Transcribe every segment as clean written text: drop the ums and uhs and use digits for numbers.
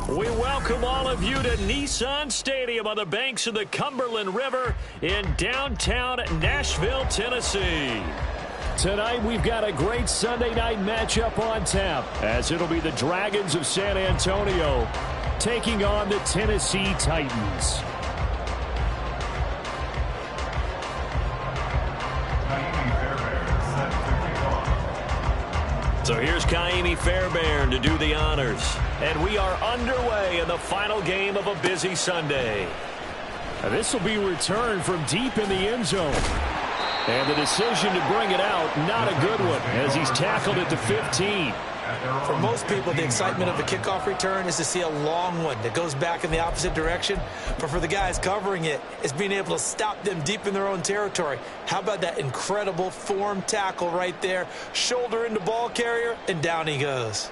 We welcome all of you to Nissan Stadium on the banks of the Cumberland River in downtown Nashville, Tennessee. Tonight, we've got a great Sunday night matchup on tap, as it'll be the Dragons of San Antonio taking on the Tennessee Titans. So here's Ka'imi Fairbairn to do the honors. And we are underway in the final game of a busy Sunday. This will be returned from deep in the end zone. And the decision to bring it out, not a good one, as he's tackled at the 15. For most people, the excitement of a kickoff return is to see a long one that goes back in the opposite direction. But for the guys covering it, it's being able to stop them deep in their own territory. How about that incredible form tackle right there? Shoulder into ball carrier, and down he goes.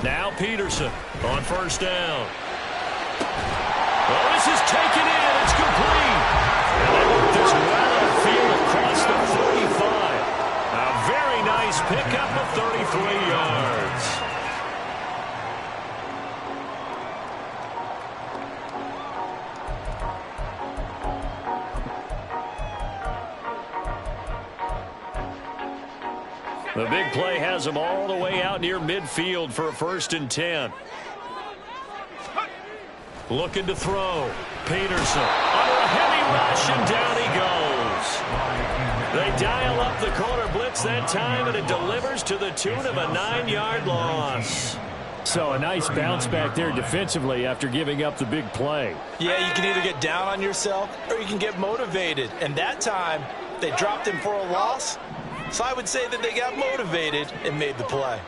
Now Peterson on first down. Well, this is taken in. It's complete. And they work this well upfield across the 45. A very nice pickup of 33 yards. The big play has him all the way out near midfield for a 1st and 10. Looking to throw. Peterson under a heavy rush, and down he goes. They dial up the corner blitz that time, and it delivers to the tune of a 9-yard loss. So a nice bounce back there defensively after giving up the big play. Yeah, you can either get down on yourself or you can get motivated. And that time, they dropped him for a loss. So I would say that they got motivated and made the play.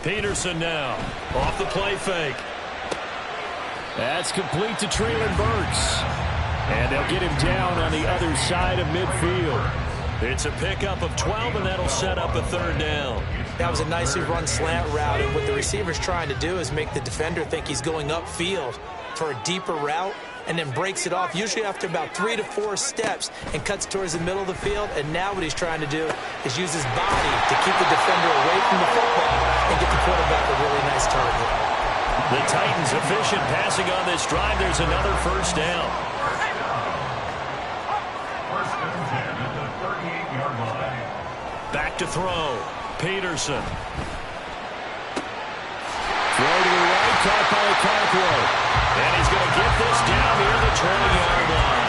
Peterson now off the play fake. That's complete to Treylon Burks. And they'll get him down on the other side of midfield. It's a pickup of 12, and that'll set up a 3rd down. That was a nicely run slant route, and what the receiver's trying to do is make the defender think he's going upfield for a deeper route, and then breaks it off, usually after about 3 to 4 steps, and cuts towards the middle of the field. And now what he's trying to do is use his body to keep the defender away from the football and get the quarterback a really nice target. The Titans efficient passing on this drive. There's another 1st down. Back to throw. Peterson. Throw to the right, caught by Cockrell. And he's going to get this down near the 20-yard line.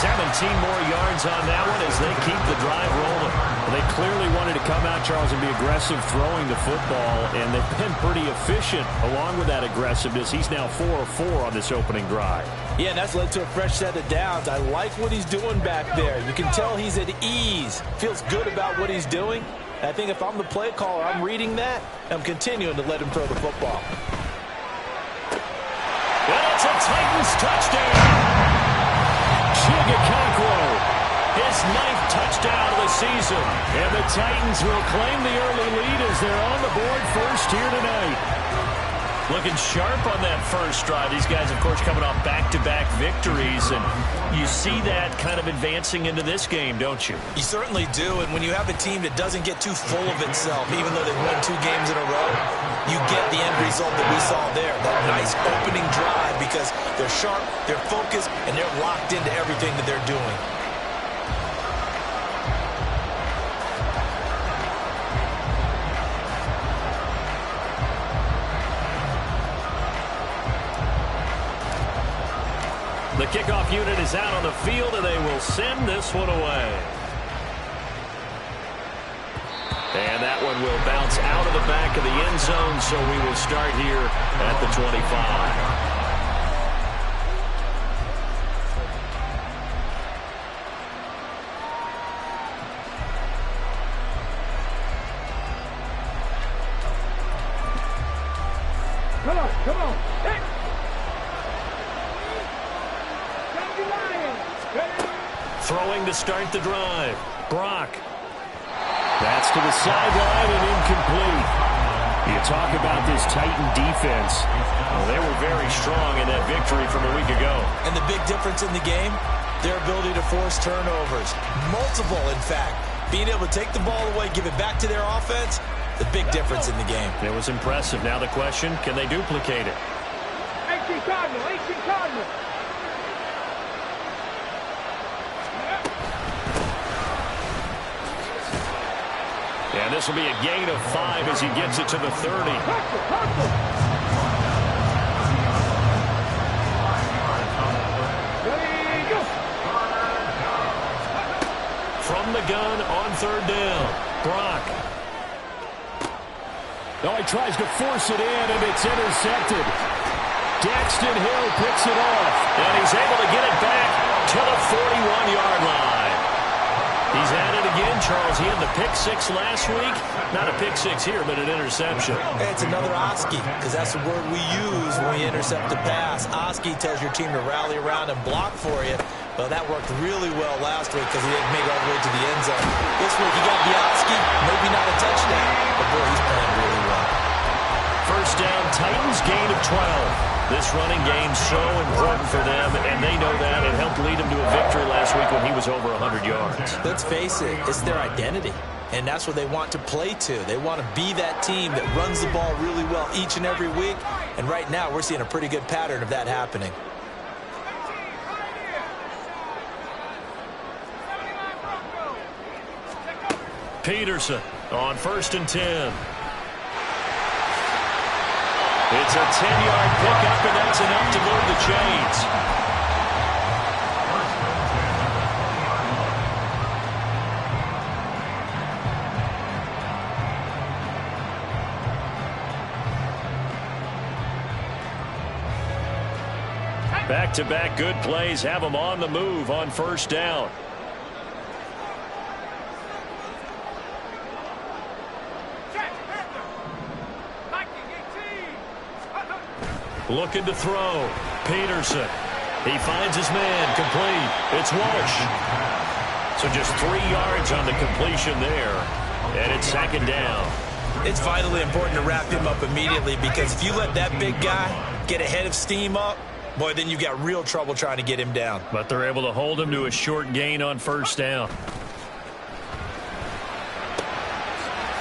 17 more yards on that one as they keep the drive rolling. Well, they clearly wanted to come out, Charles, and be aggressive throwing the football, and they've been pretty efficient along with that aggressiveness. He's now 4 of 4 on this opening drive. Yeah, and that's led to a fresh set of downs. I like what he's doing back there. You can tell he's at ease, feels good about what he's doing. I think if I'm the play caller, I'm reading that, and I'm continuing to let him throw the football. Well, it's a Titans touchdown. Chig Okonkwo, his 9th touchdown of the season. And the Titans will claim the early lead as they're on the board first here tonight. Looking sharp on that first drive. These guys, of course, coming off back-to-back victories, and you see that kind of advancing into this game, don't you? You certainly do, and when you have a team that doesn't get too full of itself, even though they've won 2 games in a row, you get the end result that we saw there, that nice opening drive, because they're sharp, they're focused, and they're locked into everything that they're doing. The kickoff unit is out on the field, and they will send this one away. And that one will bounce out of the back of the end zone, so we will start here at the 25. Come on. Hey. Throwing to start the drive. Brock That's to the sideline and incomplete. You talk about this Titan defense. Well, they were very strong in that victory from a week ago. And the big difference in the game, their ability to force turnovers. Multiple, in fact. Being able to take the ball away, give it back to their offense, the big difference in the game. It was impressive. Now the question, can they duplicate it? 18 Cardinal, 18 Cardinal. And this will be a gain of 5 as he gets it to the 30. From the gun on third down, Brock. Oh, he tries to force it in, and it's intercepted. Daxton Hill picks it off, and he's able to get it back to the 41-yard line. He's at it again, Charles. He had the pick 6 last week. Not a pick 6 here, but an interception. It's another Oski, because that's the word we use when we intercept a pass. Oski tells your team to rally around and block for you. Well, that worked really well last week because he didn't make it all the way to the end zone. This week he got the Oski, maybe not a touchdown, but boy, he's playing really well. First down, Titans, gain of 12. This running game so important for them, and they know that. It helped lead them to a victory last week when he was over 100 yards. Let's face it, it's their identity, and that's what they want to play to. They want to be that team that runs the ball really well each and every week, and right now we're seeing a pretty good pattern of that happening. Peterson on 1st and 10. It's a 10-yard pickup, and that's enough to move the chains. Back-to-back good plays have them on the move on first down. Looking to throw. Peterson. He finds his man. Complete. It's Walsh. So just 3 yards on the completion there. And it's 2nd down. It's vitally important to wrap him up immediately because if you let that big guy get ahead of steam up, boy, then you've got real trouble trying to get him down. But they're able to hold him to a short gain on first down.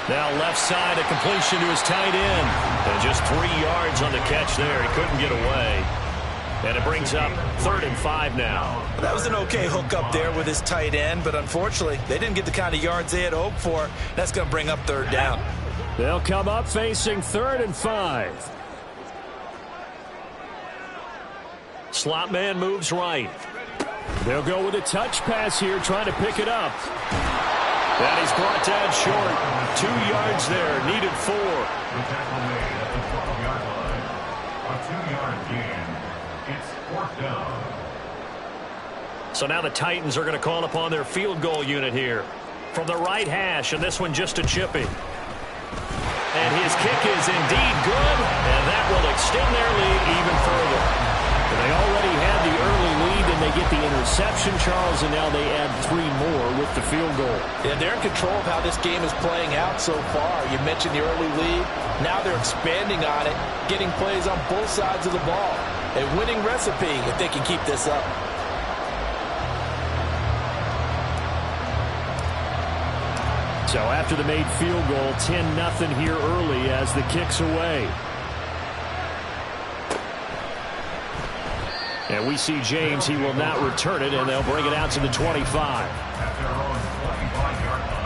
Now left side, a completion to his tight end. And just 3 yards on the catch there. He couldn't get away. And it brings up 3rd and 5 now. That was an okay hook up there with his tight end, but unfortunately, they didn't get the kind of yards they had hoped for. That's going to bring up 3rd down. They'll come up facing 3rd and 5. Slot man moves right. They'll go with a touch pass here, trying to pick it up. And he's brought down short. 2 yards there, needed 4. The tackle made at the 12-yard line. A 2-yard gain. It's 4th down. So now the Titans are going to call upon their field goal unit here. From the right hash, and this one just a chippy. And his kick is indeed good, and that will extend their lead even further. They already had the early lead, and they get the interception, Charles, and now they add 3 more with the field goal. Yeah, they're in control of how this game is playing out so far. You mentioned the early lead. Now they're expanding on it, getting plays on both sides of the ball. A winning recipe if they can keep this up. So after the made field goal, 10-0 here early as the kick's away. And we see James, he will not return it, and they'll bring it out to the 25. At their own 25-yard line.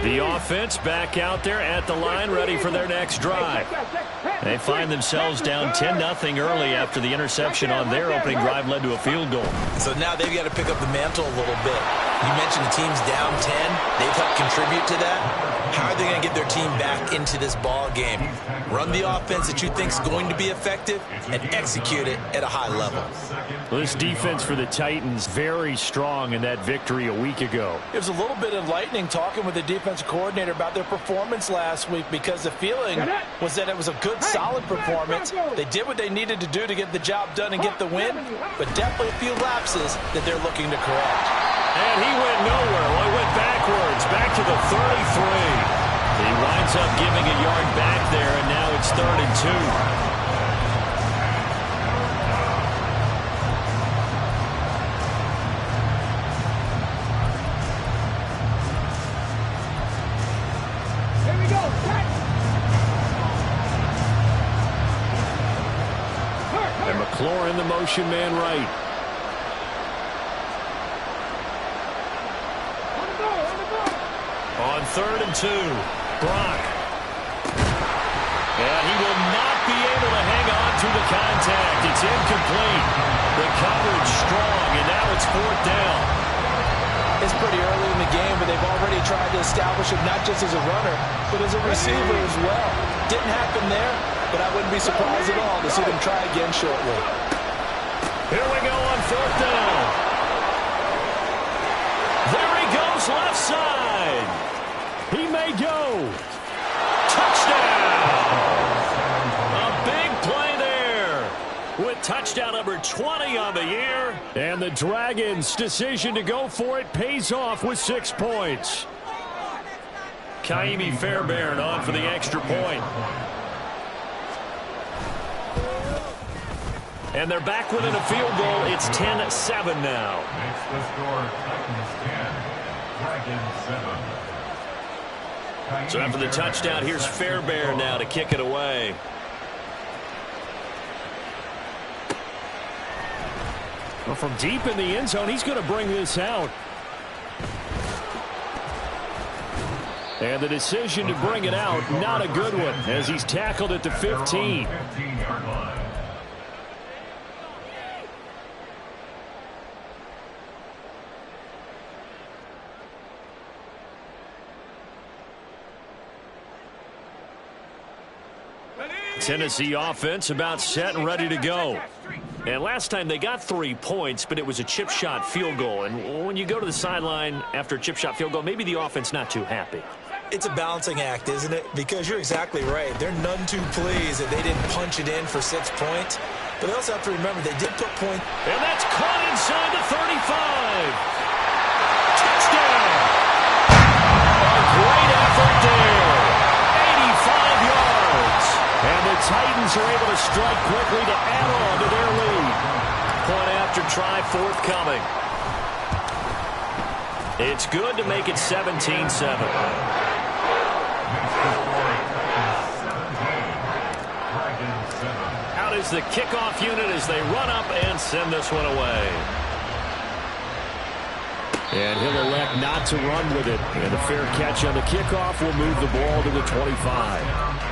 The offense back out there at the line, ready for their next drive. They find themselves down 10-0 early after the interception on their opening drive led to a field goal. So now they've got to pick up the mantle a little bit. You mentioned the team's down 10. They've helped contribute to that. How are they going to get their team back into this ball game? Run the offense that you think is going to be effective and execute it at a high level. Well, this defense for the Titans very strong in that victory a week ago. There's a little bit of lightning talking with the defensive coordinator about their performance last week because the feeling was that it was a good, solid performance. They did what they needed to do to get the job done and get the win, but definitely a few lapses that they're looking to correct. And he went nowhere. Well, he went backwards, back to the 33. He winds up giving a yard back there, and now it's 3rd and 2. And McLaurin, the motion man right. On 3rd and 2, Brock. And he will not be able to hang on to the contact. It's incomplete. The coverage strong, and now it's 4th down. It's pretty early in the game, but they've already tried to establish him not just as a runner, but as a receiver as well. Didn't happen there, but I wouldn't be surprised at all to see them try again shortly. Here we go on 4th down. There he goes, left side. He may go. Touchdown! A big play there with touchdown number 20 on the year. And the Dragons' decision to go for it pays off with 6 points. Ka'imi Fairbairn on for the extra point. And they're back within a field goal. It's 10-7 now. Makes the score Titans 10, Dragons 7. So after the touchdown, here's Fairbairn now to kick it away. Well, from deep in the end zone, he's going to bring this out. And the decision to bring it out, not a good one, as he's tackled at the 15. 15-yard line. Tennessee offense about set and ready to go. And last time they got 3 points, but it was a chip shot field goal. And when you go to the sideline after a chip shot field goal, maybe the offense not too happy. It's a balancing act, isn't it? Because you're exactly right. They're none too pleased that they didn't punch it in for 6 points. But they also have to remember they did put points. And that's caught inside the 35. Touchdown! A great effort there. 85 yards. And the Titans are able to strike quickly to add on to their lead. Point after try forthcoming. It's good to make it 17-7. Out is the kickoff unit as they run up and send this one away. And he'll elect not to run with it. And a fair catch on the kickoff will move the ball to the 25.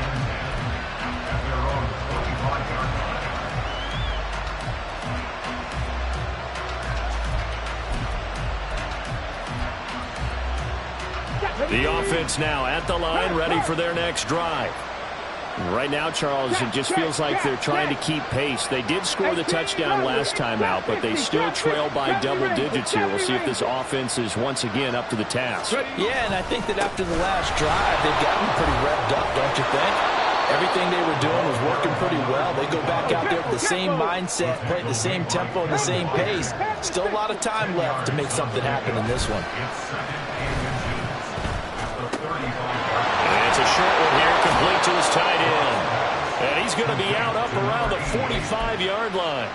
The offense now at the line, ready for their next drive. Right now, Charles, it just feels like they're trying to keep pace. They did score the touchdown last time out, but they still trail by double digits here. We'll see if this offense is once again up to the task. Yeah, and I think that after the last drive, they've gotten pretty revved up, don't you think? Everything they were doing was working pretty well. They go back out there with the same mindset, play at the same tempo and the same pace. Still a lot of time left to make something happen in this one. It's a short one here, complete to his tight end. And he's going to be out up around the 45-yard line.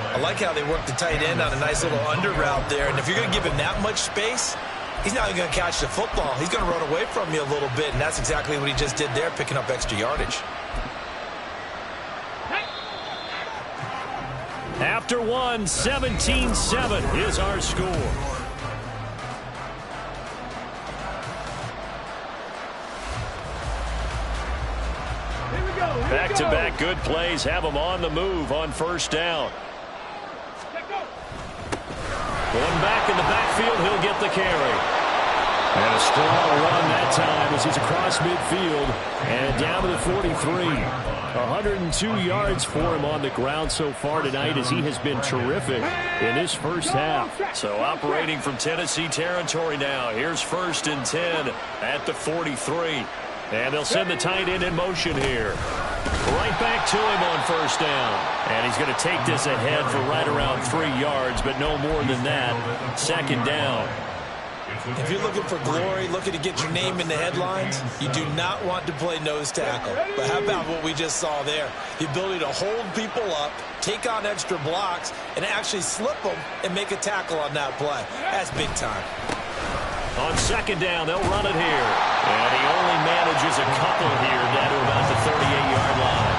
I like how they work the tight end on a nice little under route there. And if you're going to give him that much space, he's not even going to catch the football. He's going to run away from you a little bit, and that's exactly what he just did there, picking up extra yardage. After one, 17-7 is our score. Back-to-back good plays have them on the move on first down. Going back in the backfield, he'll get the carry. And a strong run that time as he's across midfield and down to the 43. 102 yards for him on the ground so far tonight as he has been terrific in this first half. So operating from Tennessee territory now. Here's 1st and 10 at the 43. And they'll send the tight end in motion here. Right back to him on 1st down. And he's going to take this ahead for right around 3 yards, but no more than that. 2nd down. If you're looking for glory, looking to get your name in the headlines, you do not want to play nose tackle. But how about what we just saw there? The ability to hold people up, take on extra blocks, and actually slip them and make a tackle on that play. That's big time. On 2nd down, they'll run it here. And he only manages a couple here down to about the 38-yard line.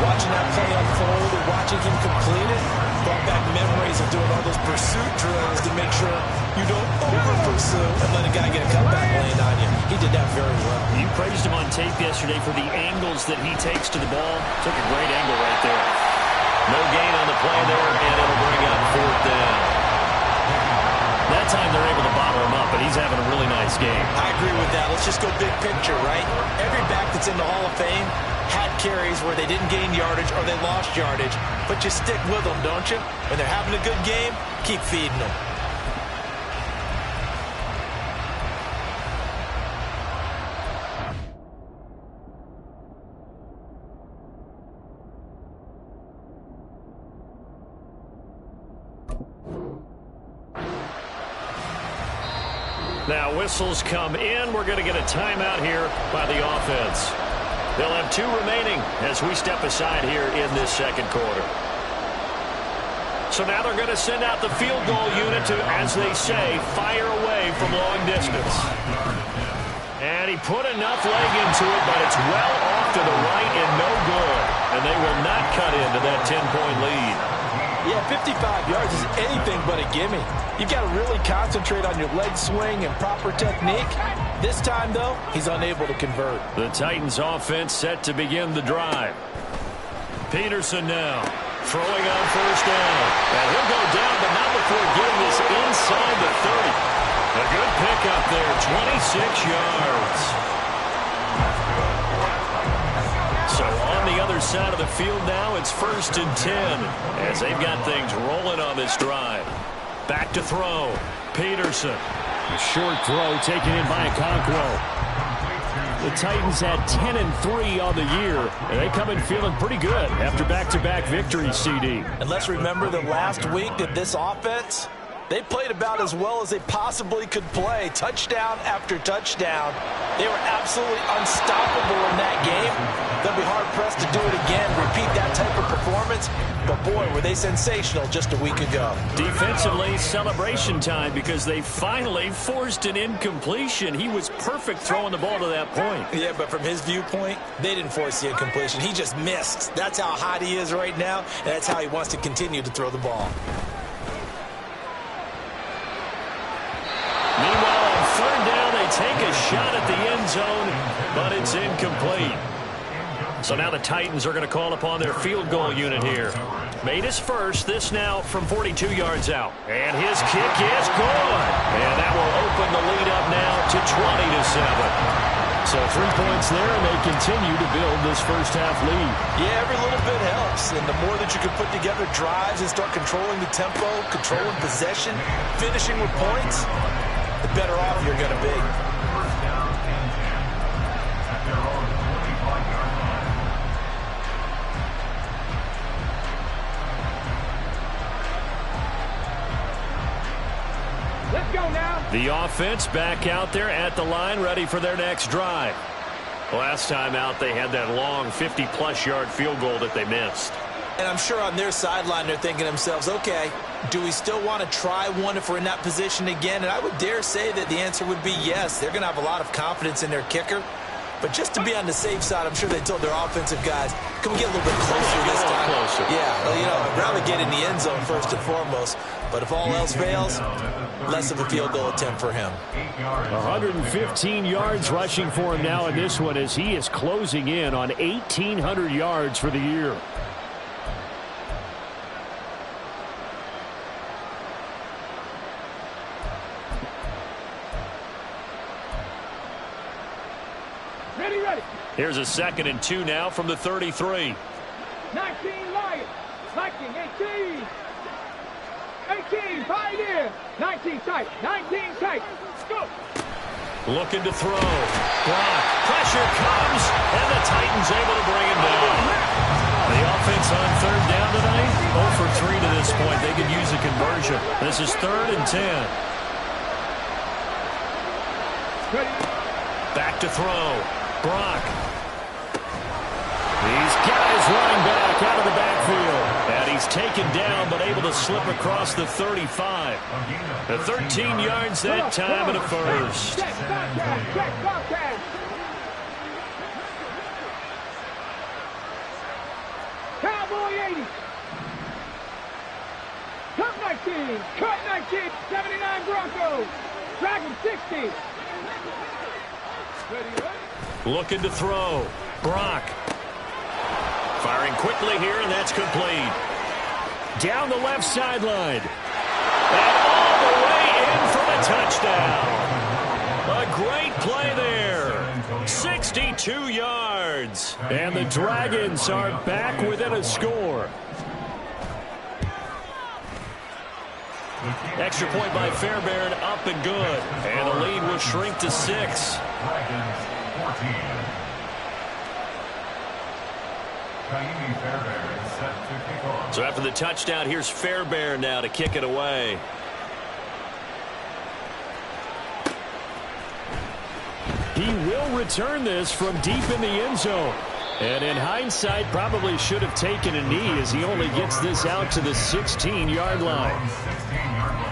Watching that play unfold and watching him complete it brought back memories of doing all those pursuit drills to make sure you don't over-pursue and let a guy get a cutback lane on you. He did that very well. You praised him on tape yesterday for the angles that he takes to the ball. Took a great angle right there. No gain on the play there, and it'll bring up 4th down. That time they're able to bottle him up, but he's having a really nice game. I agree with that. Let's just go big picture, right? Every back that's in the Hall of Fame had carries where they didn't gain yardage or they lost yardage, but you stick with them, don't you? When they're having a good game, keep feeding them. Now whistles come in. We're going to get a timeout here by the offense. They'll have 2 remaining as we step aside here in this 2nd quarter. So now they're going to send out the field goal unit to, as they say, fire away from long distance. And he put enough leg into it, but it's well off to the right and no good. And they will not cut into that 10-point lead. Yeah, 55 yards is anything but a gimme. You've got to really concentrate on your leg swing and proper technique. This time, though, he's unable to convert. The Titans offense set to begin the drive. Peterson now throwing on 1st down. And he'll go down, but not before getting this inside the 30. A good pickup there, 26 yards. So on the other side of the field now, it's 1st and 10 as they've got things rolling on this drive. Back to throw. Peterson. A short throw taken in by Okonkwo. The Titans had 10-3 on the year, and they come in feeling pretty good after back-to-back victories, CD. And let's remember that last week that this offense, they played about as well as they possibly could play. Touchdown after touchdown. They were absolutely unstoppable in that game. They'll be hard-pressed to do it again, repeat that type of performance. But, boy, were they sensational just a week ago. Defensively, celebration time because they finally forced an incompletion. He was perfect throwing the ball to that point. Yeah, but from his viewpoint, they didn't force the incompletion. He just missed. That's how hot he is right now, and that's how he wants to continue to throw the ball. Meanwhile, on 3rd down, they take a shot at the end zone, but it's incomplete. So now the Titans are going to call upon their field goal unit here. Made his first, this now from 42 yards out. And his kick is good. And that will open the lead up now to 20-7. So 3 points there, and they continue to build this first half lead. Yeah, every little bit helps. And the more that you can put together drives and start controlling the tempo, controlling possession, finishing with points, the better off you're going to be. Let's go now. The offense back out there at the line, ready for their next drive. Last time out, they had that long 50-plus yard field goal that they missed. And I'm sure on their sideline they're thinking to themselves, okay, do we still want to try one if we're in that position again? And I would dare say that the answer would be yes. They're going to have a lot of confidence in their kicker. But just to be on the safe side, I'm sure they told their offensive guys, can we get a little bit closer this time? Closer. Yeah, well, you know, I'd rather get in the end zone first and foremost. But if all else fails, less of a field goal attempt for him. 115 yards rushing for him now in this one as he is closing in on 1,800 yards for the year. Ready, ready. Here's a 2nd and 2 now from the 33. 19 Lions. 19, 18. 18, Pioneer. 19 tight. 19 tight. Go. Looking to throw. Block. Pressure comes, and the Titans able to bring him down. The offense on 3rd down tonight, 0 for 3 to this point. They could use a conversion. This is 3rd and 10. Ready. Back to throw. Brock. These guys running back out of the backfield. And he's taken down, but able to slip across the 35. The 13 yards that time and a first. Check, Bobcat. Check, Bobcat. Cowboy 80. Cut 19. Cut 19. 79 Broncos. Dragon 60. Ready, ready. Looking to throw. Brock. Firing quickly here, and that's complete. Down the left sideline. And all the way in for the touchdown. A great play there. 62 yards. And the Dragons are back within a score. Extra point by Fairbairn, up and good. And the lead will shrink to 6. Dragons 14. Kaimi Fairbairn set to kick off. So after the touchdown, here's Fairbairn now to kick it away. He will return this from deep in the end zone. And in hindsight, probably should have taken a knee as he only gets this out to the 16-yard line. 16-yard line.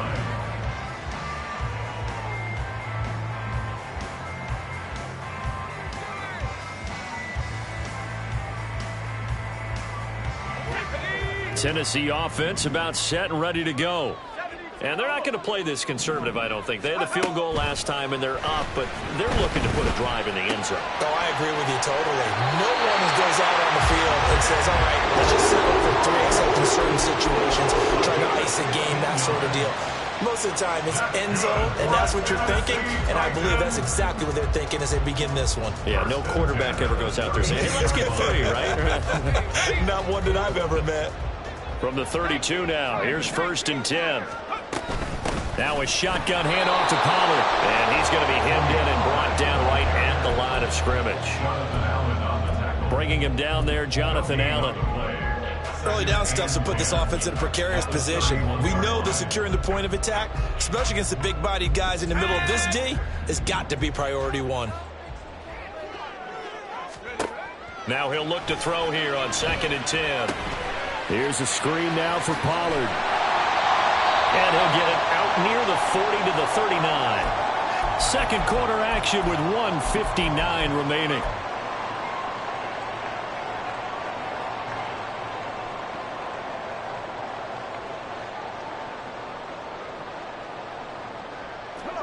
Tennessee offense about set and ready to go. And they're not going to play this conservative, I don't think. They had the field goal last time, and they're up, but they're looking to put a drive in the end zone. Oh, I agree with you totally. No one goes out on the field and says, all right, let's just settle for 3, except in certain situations, trying to ice a game, that sort of deal. Most of the time, it's end zone, and that's what you're thinking, and I believe that's exactly what they're thinking as they begin this one. Yeah, no quarterback ever goes out there saying, hey, let's get 3, right? Not one that I've ever met. From the 32 now, here's 1st and 10. Now a shotgun handoff to Pollard, and he's going to be hemmed in and brought down right at the line of scrimmage. Bringing him down there, Jonathan Allen. Early down stuff to put this offense in a precarious position. We know that securing the point of attack, especially against the big-bodied guys in the middle of this D, has got to be priority 1. Now he'll look to throw here on 2nd and 10. Here's a screen now for Pollard. And he'll get it out near the 40 to the 39. Second quarter action with 1:59 remaining.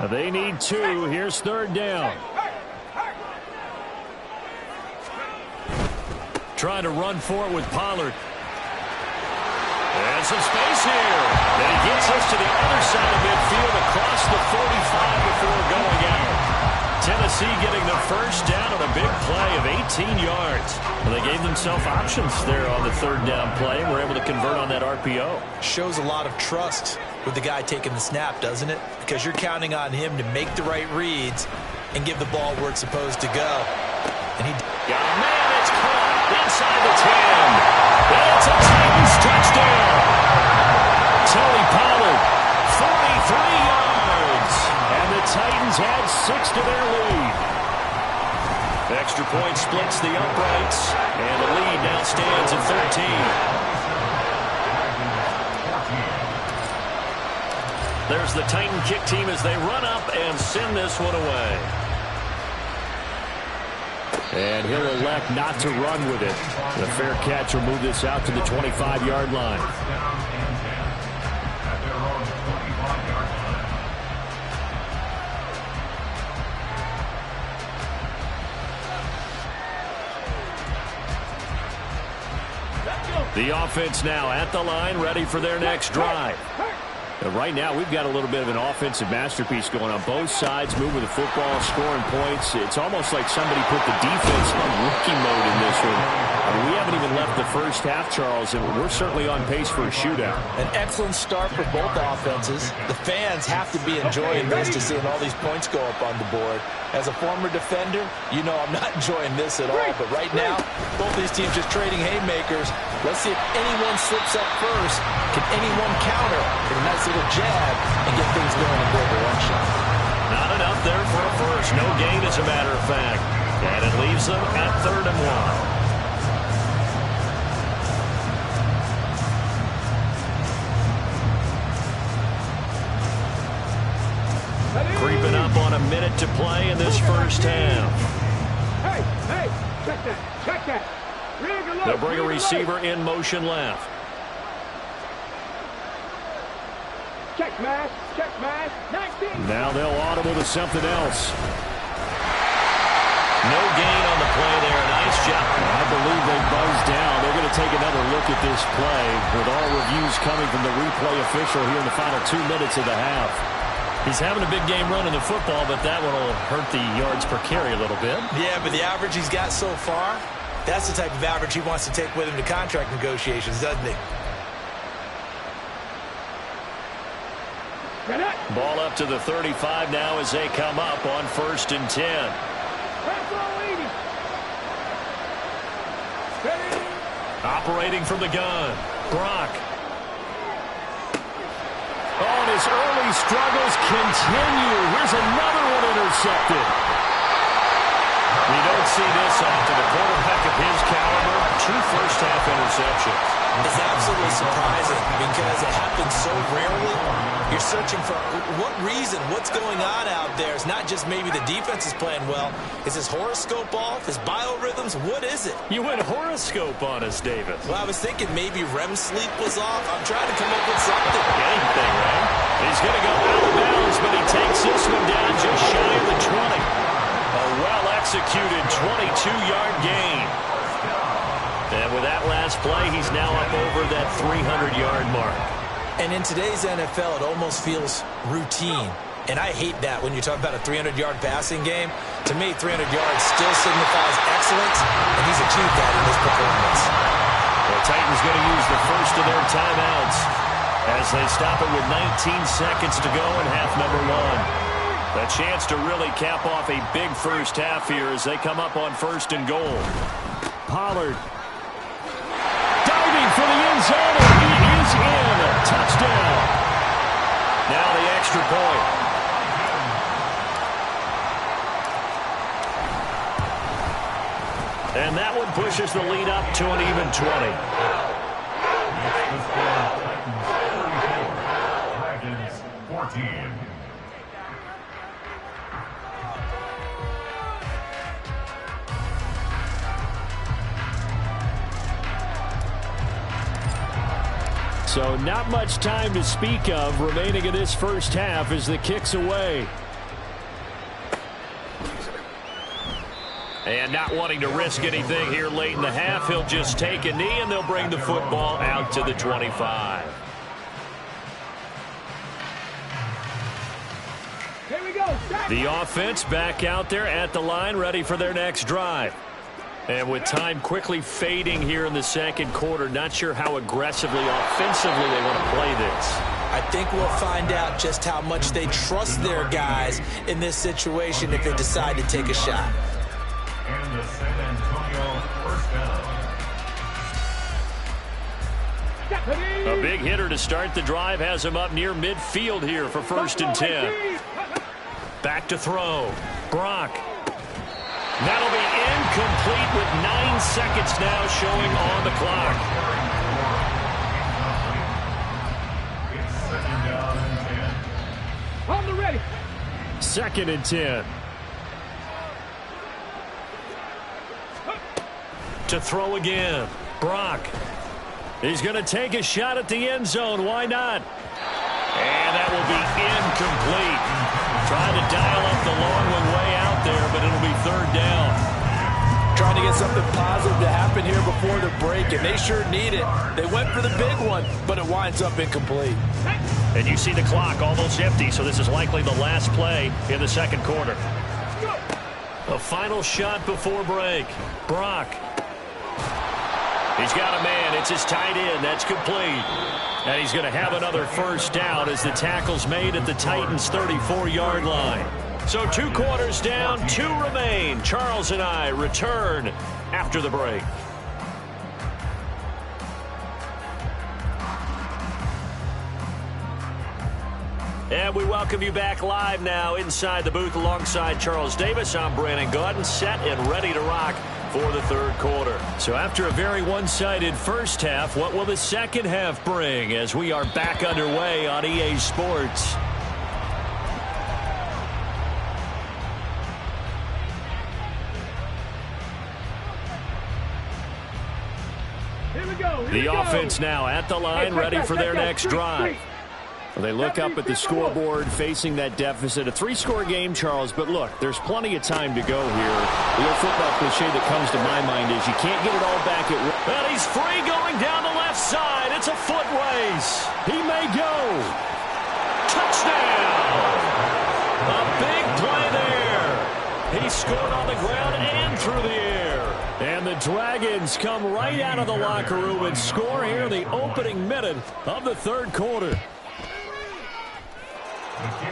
They need 2. Here's 3rd down. Trying to run for it with Pollard. And some space here. And he gets us to the other side of midfield across the 45 before going out. Tennessee getting the first down on a big play of 18 yards. Well, they gave themselves options there on the 3rd down play and were able to convert on that RPO. Shows a lot of trust with the guy taking the snap, doesn't it? Because you're counting on him to make the right reads and give the ball where it's supposed to go. And he... Man, it's caught inside the 10. And it's a Titans touchdown. Tony Pollard, 43 yards. And the Titans add 6 to their lead. Extra point splits the uprights. And the lead now stands at 13. There's the Titan kick team as they run up and send this one away. And he'll elect not to run with it. The fair catch will move this out to the 25-yard line. The offense now at the line, ready for their next drive. Right now, we've got a little bit of an offensive masterpiece going on. Both sides moving the football, scoring points. It's almost like somebody put the defense on rookie mode in this one. I mean, we haven't even left the first half, Charles, and we're certainly on pace for a shootout. An excellent start for both offenses. The fans have to be enjoying this to seeing all these points go up on the board. As a former defender, you know I'm not enjoying this at all. But right now, both these teams just trading haymakers. Let's see if anyone slips up first. Can anyone counter with a nice little jab and get things going in their direction? Not enough there for a first. No gain, as a matter of fact. And it leaves them at 3rd and 1. Creeping up on a minute to play in this first half. Hey, check that. They'll bring a receiver in motion left. Check smash. 19. Now they'll audible to something else. No gain on the play there. Nice job. I believe they buzzed down. They're going to take another look at this play with all reviews coming from the replay official here in the final 2 minutes of the half. He's having a big game running the football, but that one will hurt the yards per carry a little bit. Yeah, but the average he's got so far, that's the type of average he wants to take with him to contract negotiations, doesn't he? Ball up to the 35 now as they come up on 1st and 10. Operating from the gun, Brock. Oh, and his early struggles continue. Here's another one intercepted. We don't see this often. A quarterback of his caliber, 2 first-half interceptions. It's absolutely surprising because it happens so rarely. You're searching for what reason, what's going on out there. It's not just maybe the defense is playing well. Is his horoscope off? His biorhythms? What is it? You went horoscope on us, David. Well, I was thinking maybe REM sleep was off. I'm trying to come up with something. Anything, right? He's going to go out of bounds, but he takes this one down just shy of the 20. A well-executed 22-yard gain. And with that last play, he's now up over that 300-yard mark. And in today's NFL, it almost feels routine. And I hate that when you talk about a 300-yard passing game. To me, 300 yards still signifies excellence, and he's achieved that in this performance. The Titans going to use the first of their timeouts as they stop it with 19 seconds to go in half number 1. A chance to really cap off a big first half here as they come up on 1st and goal. Pollard diving for the end zone, and he is in. Touchdown. Now the extra point. And that one pushes the lead up to an even 20. Dragons 14. So not much time to speak of remaining in this first half as the kick's away. And not wanting to risk anything here late in the half, he'll just take a knee and they'll bring the football out to the 25. Here we go. The offense back out there at the line, ready for their next drive. And with time quickly fading here in the second quarter, not sure how aggressively, offensively they want to play this. I think we'll find out just how much they trust their guys in this situation if they decide to take a shot. And the San Antonio first down. A big hitter to start the drive has him up near midfield here for 1st and 10. Back to throw. Brock. That'll be incomplete with 9 seconds now showing on the clock. It's 2nd down and 10. On the ready. 2nd and 10. To throw again. Brock. He's going to take a shot at the end zone. Why not? And that will be incomplete. Trying to dial up the long one way out there, but it'll be 3rd down. Trying to get something positive to happen here before the break, and they sure need it. They went for the big one, but it winds up incomplete. And you see the clock almost empty, so this is likely the last play in the second quarter. A final shot before break. Brock. He's got a man. It's his tight end. That's complete. And he's going to have another first down as the tackle's made at the Titans' 34-yard line. So 2 quarters down, 2 remain. Charles and I return after the break. And we welcome you back live now inside the booth alongside Charles Davis. I'm Brandon Gaudin, set and ready to rock for the third quarter. So after a very one-sided first half, what will the second half bring as we are back underway on EA Sports? The offense now at the line, ready for their next drive. They look up at the scoreboard, facing that deficit. A 3-score game, Charles, but look, there's plenty of time to go here. The old football cliche that comes to my mind is you can't get it all back at once. And he's free going down the left side. It's a foot race. He may go. Touchdown! A big play there. He scored on the ground and through the air. And the Dragons come right out of the locker room and score here in the opening minute of the third quarter.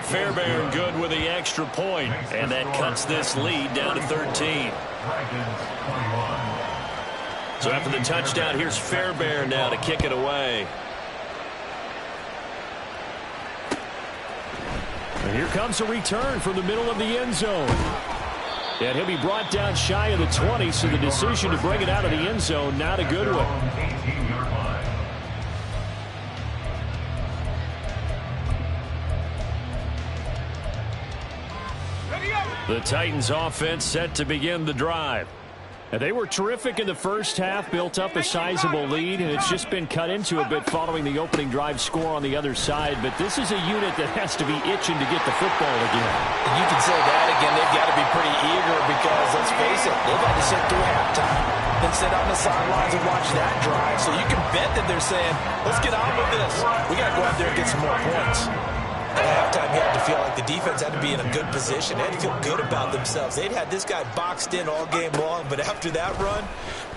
Fairbairn good with the extra point, and that cuts this lead down to 13. So after the touchdown, here's Fairbairn now to kick it away. And here comes a return from the middle of the end zone. And he'll be brought down shy of the 20, so the decision to bring it out of the end zone, not a good one. The Titans offense set to begin the drive. And they were terrific in the first half, built up a sizable lead, and it's just been cut into a bit following the opening drive score on the other side. But this is a unit that has to be itching to get the football again. You can say that again. They've got to be pretty eager because, let's face it, they've had to sit through halftime, then sit on the sidelines and watch that drive. So you can bet that they're saying, let's get on with this. We got to go out there and get some more points. At halftime, you had to feel like the defense had to be in a good position. They had to feel good about themselves. They'd had this guy boxed in all game long, but after that run,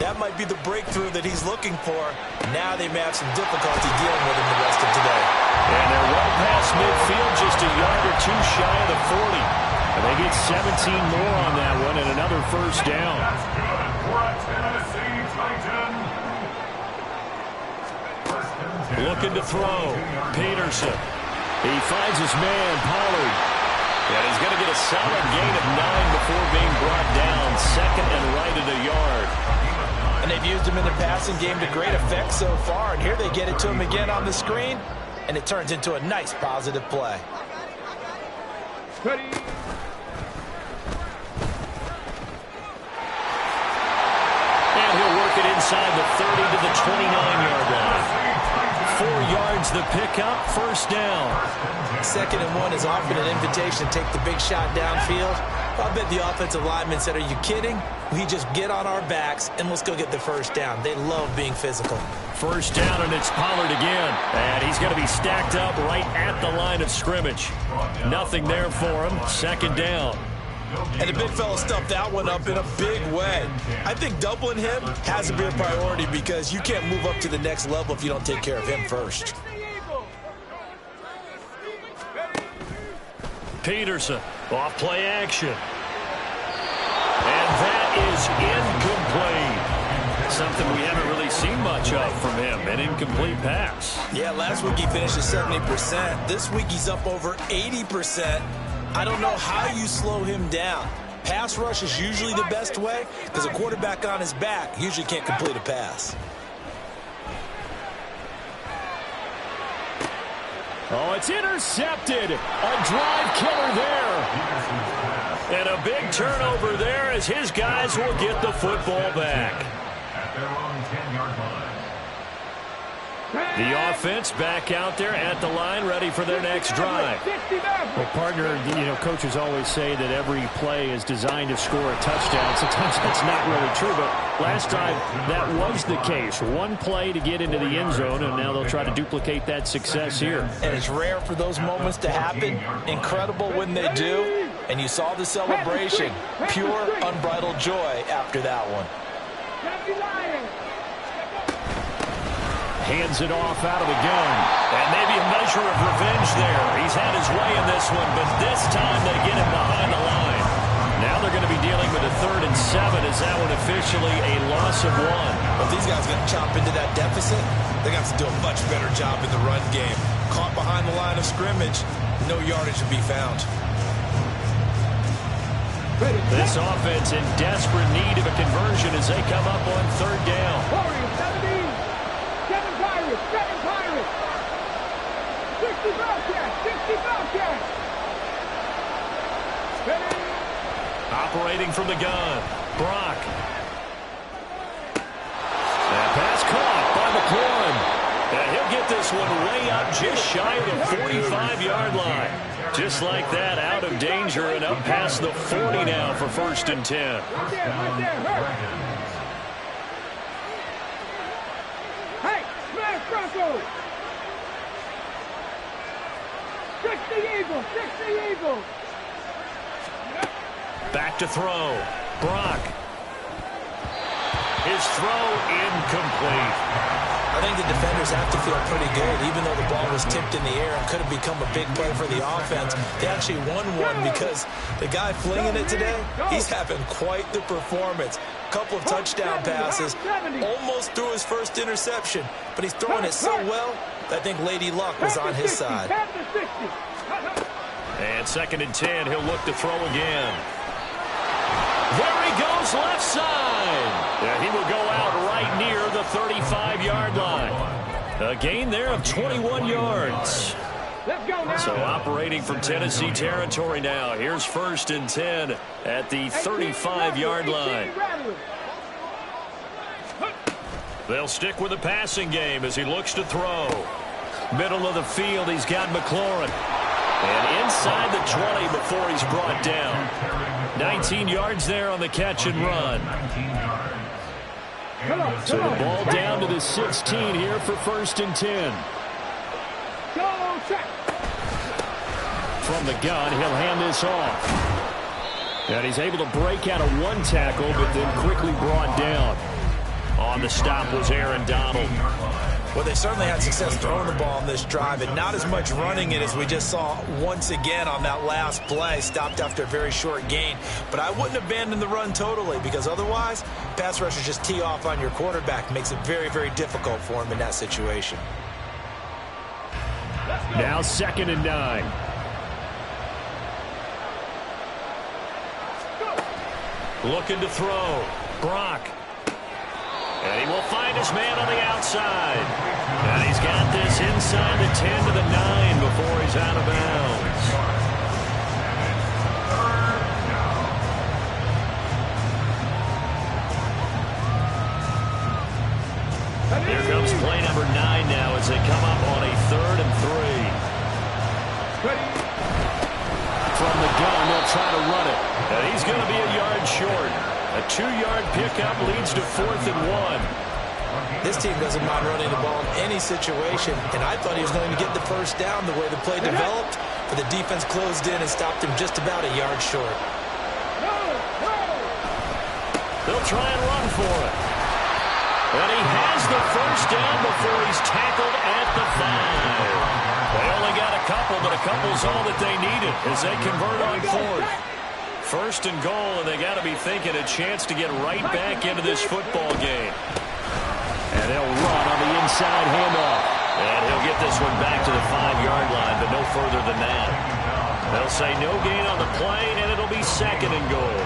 that might be the breakthrough that he's looking for. Now they may have some difficulty dealing with him the rest of today. And they're well past midfield, just a yard or two shy of the 40. And they get 17 more on that one and another first down. That's good for a Tennessee Titan. Looking to throw. Peterson. He finds his man, Pollard. And he's going to get a solid gain of 9 before being brought down. Second and right at a yard. And they've used him in the passing game to great effect so far. And here they get it to him again on the screen. And it turns into a nice positive play. Ready. And he'll work it inside the 30 to the 29-yard line. 4 yards the pickup, first down. 2nd and 1 is often an invitation to take the big shot downfield. I bet the offensive lineman said, are you kidding? We just get on our backs and let's go get the first down. They love being physical. First down, and it's Pollard again. And he's going to be stacked up right at the line of scrimmage. Nothing there for him. 2nd down. And the big fella stuffed that one up in a big way. I think doubling him has to be a priority because you can't move up to the next level if you don't take care of him first. Peterson, off play action. And that is incomplete. Something we haven't really seen much of from him, an incomplete pass. Yeah, last week he finished at 70%. This week he's up over 80%. I don't know how you slow him down. Pass rush is usually the best way because a quarterback on his back usually can't complete a pass. Oh, it's intercepted. A drive killer there. And a big turnover there as his guys will get the football back. At their own 10-yard line. The offense back out there at the line, ready for their next drive. Well, partner, coaches always say that every play is designed to score a touchdown. Sometimes that's not really true, but last drive that was the case. One play to get into the end zone, and now they'll try to duplicate that success here. And it's rare for those moments to happen. Incredible when they do. And you saw the celebration. Pure, unbridled joy after that one. Hands it off out of the gun. And maybe a measure of revenge there. He's had his way in this one, but this time they get him behind the line. Now they're going to be dealing with a 3rd and 7. Is that one officially a loss of 1? Well, if these guys are going to chop into that deficit, they're going to have to do a much better job in the run game. Caught behind the line of scrimmage, no yardage to be found. This offense in desperate need of a conversion as they come up on 3rd down. Warriors 17. 7 Pirates. 7 Pirates. 60 Bobcats. 60 Bobcats. Operating from the gun, Brock. That pass caught by McLaurin. And he'll get this one way up just shy of the 45-yard line. Just like that, out of danger and up past the 40 now for 1st and 10. Right there. Hey, smash Broncos. 60 Eagles. 60 Eagles. Back to throw. Brock. His throw incomplete. I think the defenders have to feel pretty good. Even though the ball was tipped in the air and could have become a big play for the offense, they actually won one because the guy flinging it today, he's having quite the performance. Couple of touchdown passes, almost threw his first interception, but he's throwing it so well that I think Lady Luck was on his side. And 2nd and 10, he'll look to throw again. There he goes, left side. Yeah, he will go out right near the 35-yard line. A gain there of 21 yards. So operating from Tennessee territory now. Here's 1st and 10 at the 35-yard line. They'll stick with the passing game as he looks to throw. Middle of the field, he's got McLaurin. And inside the 20 before he's brought down. 19 yards there on the catch and run. So the ball down to the 16 here for 1st and 10. From the gun, he'll hand this off. And he's able to break out of one tackle, but then quickly brought down. On the stop was Aaron Donald. Well, they certainly had success throwing the ball on this drive, and not as much running it as we just saw once again on that last play. Stopped after a very short gain. But I wouldn't abandon the run totally, because otherwise, pass rushers just tee off on your quarterback. Makes it very, very difficult for him in that situation. Now 2nd and 9. Looking to throw. Brock. And he will find his man on the outside. And he's got this inside the 10 to the 9 before he's out of bounds. Here comes play number 9 now as they come up on a 3rd and 3. From the gun, they'll try to run it. And he's going to be a yard short. A 2-yard pickup leads to 4th and 1. This team doesn't mind running the ball in any situation, and I thought he was going to get the first down the way the play developed, but the defense closed in and stopped him just about a yard short. They'll try and run for it. And he has the first down before he's tackled at the 5. They only got a couple, but a couple's all that they needed as they convert on 4th. 1st and goal, and they got to be thinking a chance to get right back into this football game. And they'll run on the inside handoff. And he'll get this one back to the 5-yard line, but no further than that. They'll say no gain on the play, and it'll be 2nd and goal.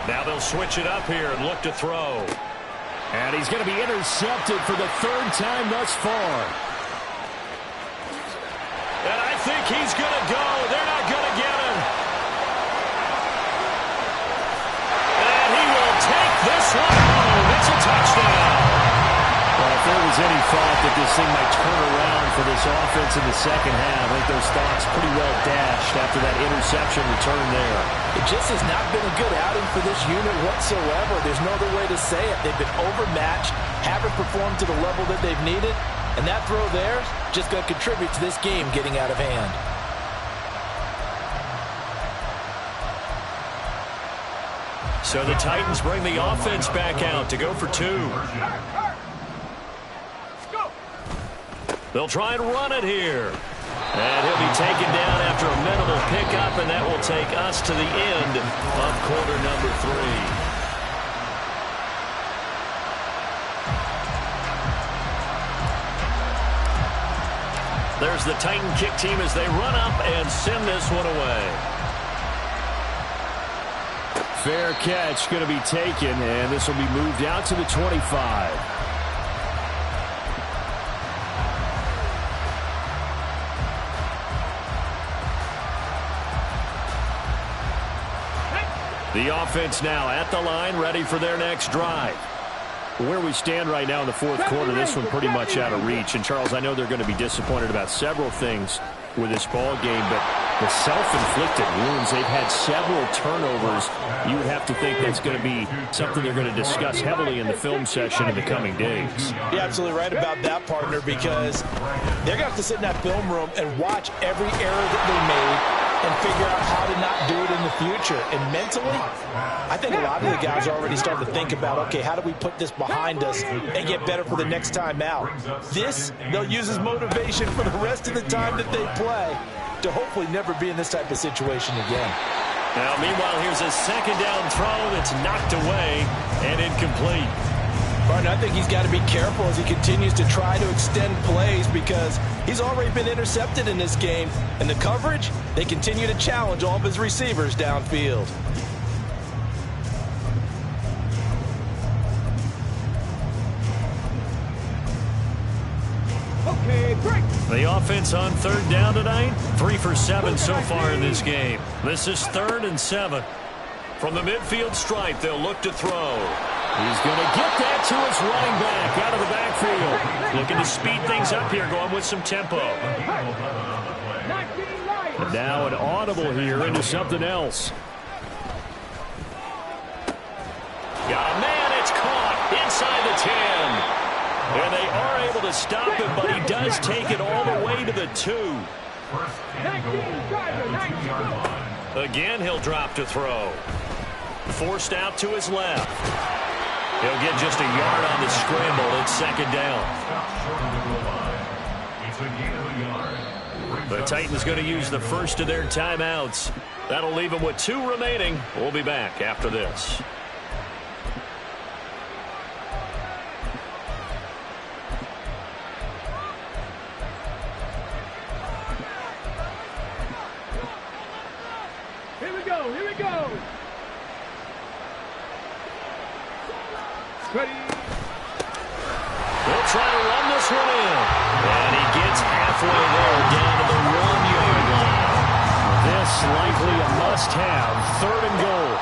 Now they'll switch it up here and look to throw. And he's going to be intercepted for the 3rd time thus far. And I think he's going to go. They're not going to get him. any thought that this thing might turn around for this offense in the second half. I think those thoughts pretty well dashed after that interception return there. It just has not been a good outing for this unit whatsoever. There's no other way to say it. They've been overmatched, haven't performed to the level that they've needed, and that throw there just going to contribute to this game getting out of hand. So the Titans bring the offense back out to go for 2. They'll try and run it here. And he'll be taken down after a minimal pickup, and that will take us to the end of quarter number 3. There's the Titan kick team as they run up and send this one away. Fair catch going to be taken, and this will be moved out to the 25. The offense now at the line, ready for their next drive. Where we stand right now in the fourth quarter, this one pretty much out of reach. And, Charles, I know they're going to be disappointed about several things with this ball game, but the self-inflicted wounds, they've had several turnovers. You would have to think that's going to be something they're going to discuss heavily in the film session in the coming days. You're absolutely right about that, partner, because they're going to have to sit in that film room and watch every error that they made and figure out how to not do it in the future. And mentally, I think a lot of the guys are already starting to think about, okay, how do we put this behind us and get better for the next time out? This, they'll use as motivation for the rest of the time that they play to hopefully never be in this type of situation again. Now, meanwhile, here's a second down throw that's knocked away and incomplete. Martin, I think he's got to be careful as he continues to try to extend plays because he's already been intercepted in this game. And the coverage, they continue to challenge all of his receivers downfield. Okay, break. The offense on third down tonight, 3 for 7 so far in this game. This is 3rd and 7. From the midfield stripe, they'll look to throw. He's going to get that to his running back out of the backfield. Looking to speed things up here, going with some tempo. And now an audible here into something else. Got a man, it's caught inside the 10. And they are able to stop him, but he does take it all the way to the 2. Again, he'll drop to throw. Forced out to his left. He'll get just a yard on the scramble. It's second down. The Titans going to use the first of their timeouts. That'll leave them with 2 remaining. We'll be back after this. Here we go, here we go. Ready. They'll try to run this one in. And he gets halfway there, down to the 1-yard line. This likely a must-have, 3rd and goal.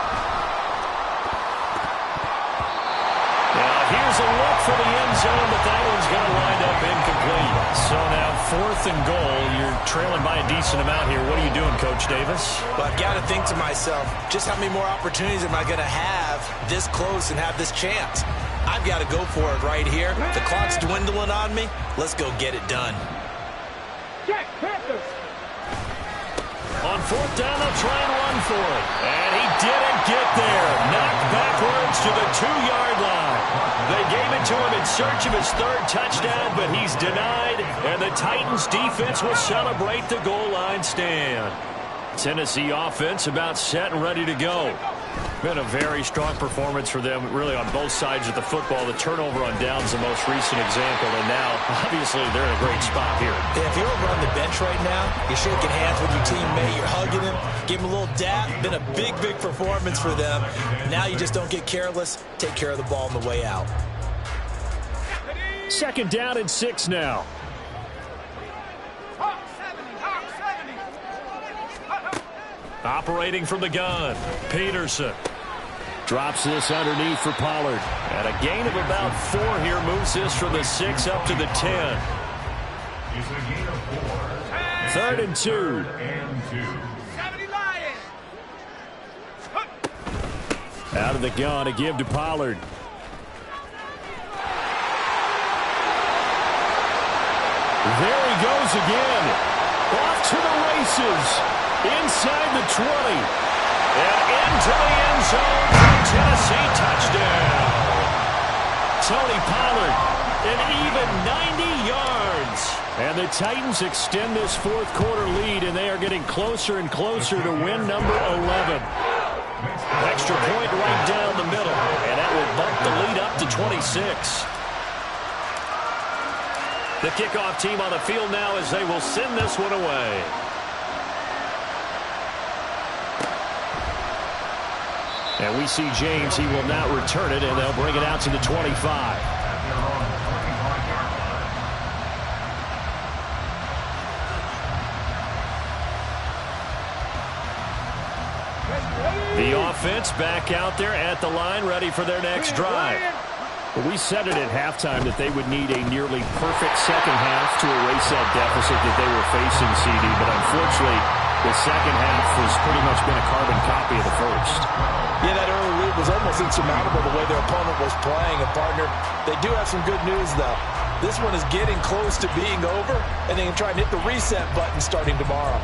Now here's a look for the end zone, but that one's going to wind up incomplete. So now 4th and goal. You're trailing by a decent amount here. What are you doing, Coach Davis? Well, I've got to think to myself, just how many more opportunities am I going to have this close and have this chance? I've got to go for it right here. The clock's dwindling on me. Let's go get it done. Check, Panthers. On 4th down, they'll try and run for it. And he didn't get there. Knocked backwards to the 2-yard line. They gave it to him in search of his 3rd touchdown, but he's denied. And the Titans defense will celebrate the goal line stand. Tennessee offense about set and ready to go. Been a very strong performance for them, really, on both sides of the football. The turnover on downs the most recent example, and now, obviously, they're in a great spot here. Yeah, if you're over on the bench right now, you're shaking hands with your teammate, you're hugging him, give him a little dap. Been a big, big performance for them. Now you just don't get careless. Take care of the ball on the way out. 2nd down and 6 now. Operating from the gun, Peterson. Drops this underneath for Pollard. And a gain of about 4 here moves this from the 6 up to the 10. It's a gain of 4. 3rd and 2. 70 Lions. Out of the gun to give to Pollard. There he goes again. Off to the races. Inside the 20. And into the end zone for a Tennessee touchdown. Tony Pollard, an even 90 yards. And the Titans extend this 4th quarter lead, and they are getting closer and closer to win number 11. Extra point right down the middle, and that will bump the lead up to 26. The kickoff team on the field now as they will send this one away. And we see James. He will not return it, and they'll bring it out to the 25. The offense back out there at the line, ready for their next drive. We said it at halftime that they would need a nearly perfect second half to erase that deficit that they were facing, CD. But unfortunately, the second half has pretty much been a carbon copy of the first. Yeah, that early lead was almost insurmountable the way their opponent was playing. And, partner, they do have some good news, though. This one is getting close to being over, and they can try and hit the reset button starting tomorrow.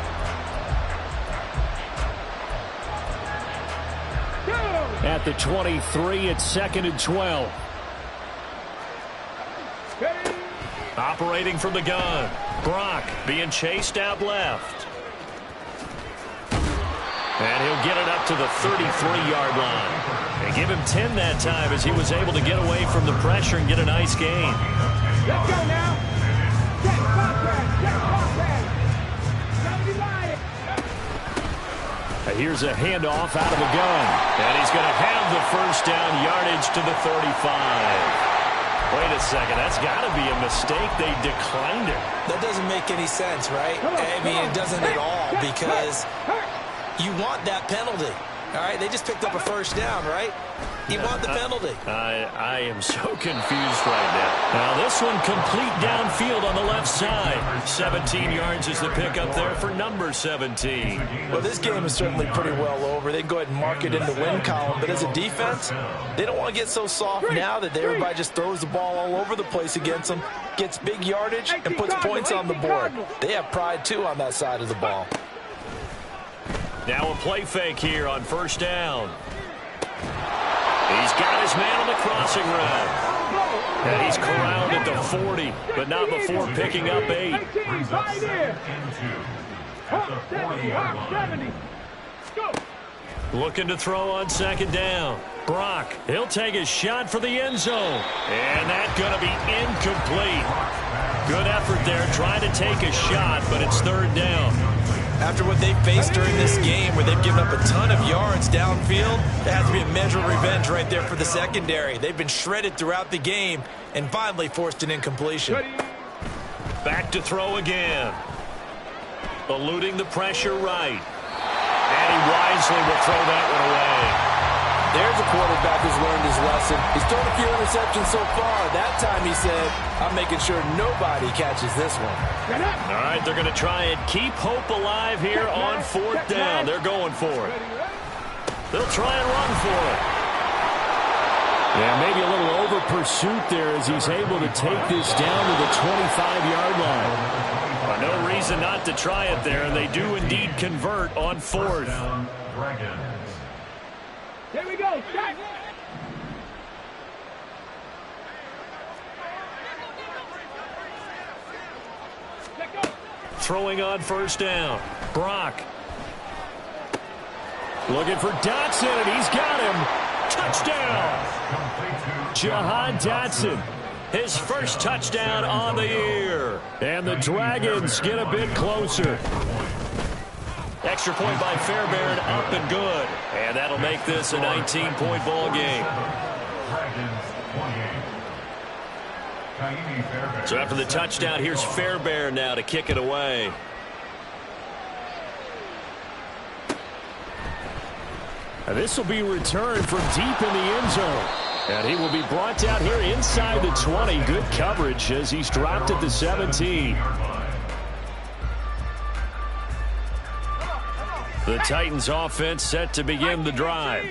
At the 23, it's 2nd and 12. Operating from the gun. Brock being chased out left. And he'll get it up to the 33-yard line. They give him 10 that time as he was able to get away from the pressure and get a nice gain. Let's go now. Check contact. Check contact. 70 Lions. Here's a handoff out of the gun. And he's going to have the first down yardage to the 35. Wait a second. That's got to be a mistake. They declined it. That doesn't make any sense, right? I mean, it doesn't at all because you want that penalty. All right, they just picked up a first down, right? You want the penalty. I am so confused right now. Now this one complete downfield on the left side. 17 yards is the pickup there for number 17. Well, this game is certainly pretty well over. They can go ahead and mark it in the win column. But as a defense, they don't want to get so soft now that everybody just throws the ball all over the place against them, gets big yardage, and puts points on the board. They have pride, too, on that side of the ball. Now a play fake here on first down. He's got his man on the crossing route. And he's corralled at the 40, but not before picking up 8. Looking to throw on second down. Brock, he'll take his shot for the end zone. And that's going to be incomplete. Good effort there, trying to take a shot, but it's third down. After what they faced during this game where they've given up a ton of yards downfield, there has to be a measure of revenge right there for the secondary. They've been shredded throughout the game and finally forced an incompletion. Back to throw again. Eluding the pressure right. And he wisely will throw that one away. There's a quarterback who's learned his lesson. He's thrown a few interceptions so far. That time he said, I'm making sure nobody catches this one. All right, they're going to try and keep hope alive here on fourth down. They're going for it. They'll try and run for it. Yeah, maybe a little over pursuit there as he's able to take this down to the 25-yard line. No reason not to try it there, and they do indeed convert on fourth. Here we go. Shot. Throwing on first down. Brock. Looking for Dotson, and he's got him. Touchdown. Jahan Dotson. His first touchdown on the year. And the Dragons get a bit closer. Extra point by Fairbairn, up and good. And that'll make this a 19-point ball game. So after the touchdown, here's Fairbairn now to kick it away. And this will be returned from deep in the end zone. And he will be brought down here inside the 20. Good coverage as he's dropped at the 17. The Titans offense set to begin the drive.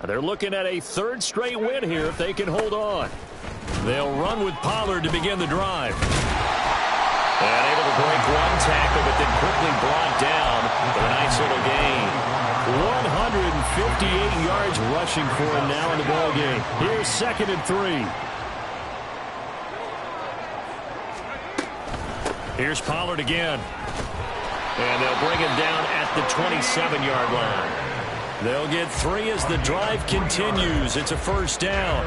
They're looking at a third straight win here if they can hold on. They'll run with Pollard to begin the drive. And able to break one tackle, but then quickly brought down for a nice little gain. 158 yards rushing for him now in the ball game. Here's 2nd and 3. Here's Pollard again. And they'll bring him down at the 27-yard line. They'll get 3 as the drive continues. It's a first down.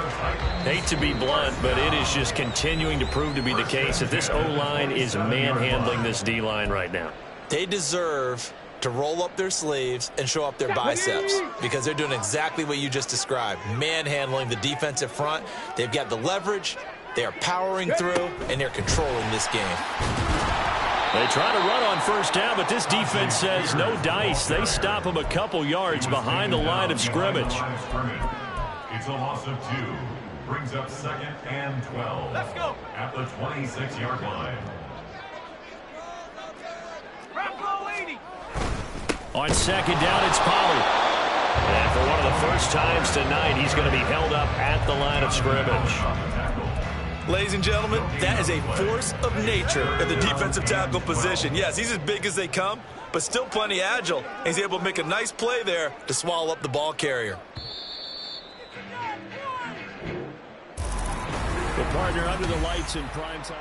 Hate to be blunt, but it is just continuing to prove to be the case that this O-line is manhandling this D-line right now. They deserve to roll up their sleeves and show up their biceps because they're doing exactly what you just described, manhandling the defensive front. They've got the leverage, they are powering through, and they're controlling this game. They try to run on first down, but this defense says no dice. They stop them a couple yards behind the line of scrimmage. It's a loss of 2. Brings up 2nd and 12. Let's go. At the 26-yard line. On second down, it's Pollard. And for one of the first times tonight, he's going to be held up at the line of scrimmage. Ladies and gentlemen, that is a force of nature at the defensive tackle position. Yes, he's as big as they come, but still plenty agile. He's able to make a nice play there to swallow up the ball carrier. The partner under the lights in prime time.